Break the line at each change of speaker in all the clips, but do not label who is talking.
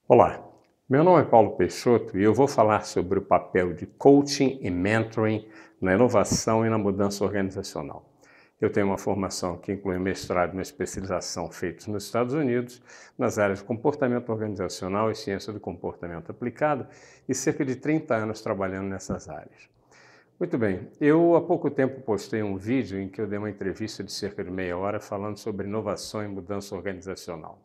Olá, meu nome é Paulo Peixoto e eu vou falar sobre o papel de coaching e mentoring na inovação e na mudança organizacional. Eu tenho uma formação que inclui mestrado e uma especialização feitos nos Estados Unidos, nas áreas de comportamento organizacional e ciência do comportamento aplicado, e cerca de 30 anos trabalhando nessas áreas. Muito bem, eu há pouco tempo postei um vídeo em que eu dei uma entrevista de cerca de meia hora falando sobre inovação e mudança organizacional.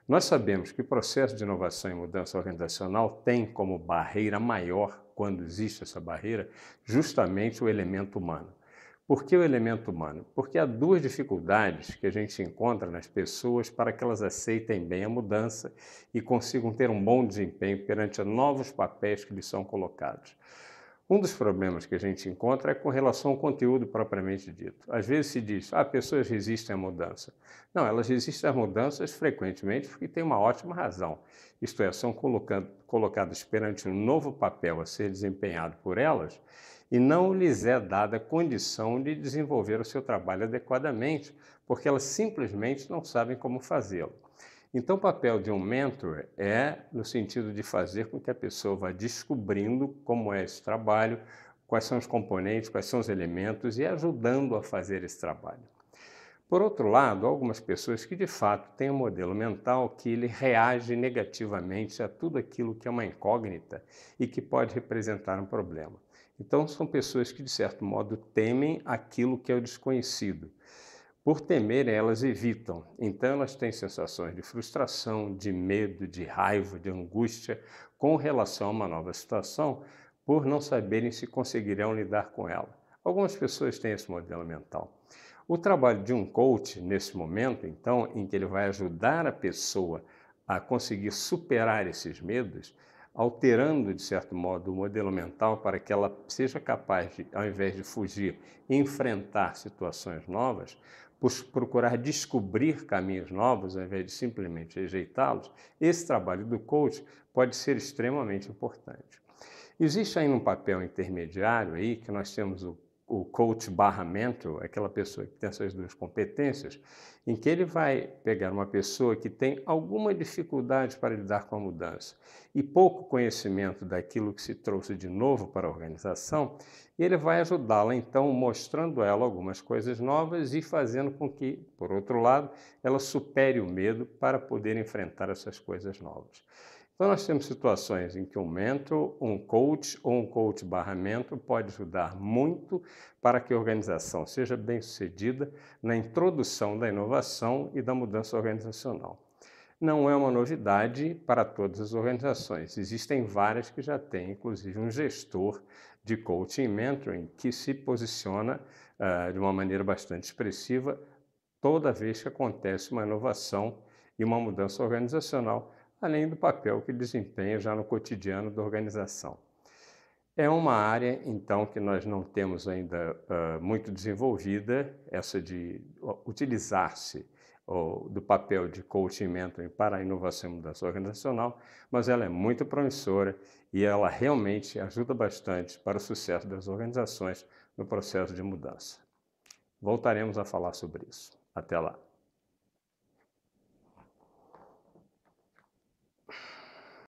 Nós sabemos que o processo de inovação e mudança organizacional tem como barreira maior, quando existe essa barreira, justamente o elemento humano. Por que o elemento humano? Porque há duas dificuldades que a gente encontra nas pessoas para que elas aceitem bem a mudança e consigam ter um bom desempenho perante novos papéis que lhes são colocados. Um dos problemas que a gente encontra é com relação ao conteúdo propriamente dito. Às vezes se diz, pessoas resistem à mudança. Não, elas resistem às mudanças frequentemente porque têm uma ótima razão. Isto é, são colocadas perante um novo papel a ser desempenhado por elas e não lhes é dada a condição de desenvolver o seu trabalho adequadamente, porque elas simplesmente não sabem como fazê-lo. Então, o papel de um mentor é no sentido de fazer com que a pessoa vá descobrindo como é esse trabalho, quais são os componentes, quais são os elementos e ajudando a fazer esse trabalho. Por outro lado, há algumas pessoas que de fato têm um modelo mental que ele reage negativamente a tudo aquilo que é uma incógnita e que pode representar um problema. Então, são pessoas que de certo modo temem aquilo que é o desconhecido. Por temer, elas evitam. Então, elas têm sensações de frustração, de medo, de raiva, de angústia com relação a uma nova situação, por não saberem se conseguirão lidar com ela. Algumas pessoas têm esse modelo mental. O trabalho de um coach, nesse momento, então, em que ele vai ajudar a pessoa a conseguir superar esses medos, alterando, de certo modo, o modelo mental para que ela seja capaz de, ao invés de fugir, enfrentar situações novas, procurar descobrir caminhos novos, ao invés de simplesmente rejeitá-los, esse trabalho do coach pode ser extremamente importante. Existe ainda um papel intermediário aí, que nós temos o coach barra mentor, aquela pessoa que tem essas duas competências, em que ele vai pegar uma pessoa que tem alguma dificuldade para lidar com a mudança e pouco conhecimento daquilo que se trouxe de novo para a organização, e ele vai ajudá-la, então, mostrando a ela algumas coisas novas e fazendo com que, por outro lado, ela supere o medo para poder enfrentar essas coisas novas. Então, nós temos situações em que um mentor, um coach ou um coach barra mentor pode ajudar muito para que a organização seja bem-sucedida na introdução da inovação e da mudança organizacional. Não é uma novidade para todas as organizações. Existem várias que já têm, inclusive, um gestor de coaching e mentoring que se posiciona de uma maneira bastante expressiva toda vez que acontece uma inovação e uma mudança organizacional, além do papel que desempenha já no cotidiano da organização. É uma área, então, que nós não temos ainda muito desenvolvida, essa de utilizar-se do papel de coaching e mentoring para a inovação e mudança organizacional, mas ela é muito promissora e ela realmente ajuda bastante para o sucesso das organizações no processo de mudança. Voltaremos a falar sobre isso. Até lá.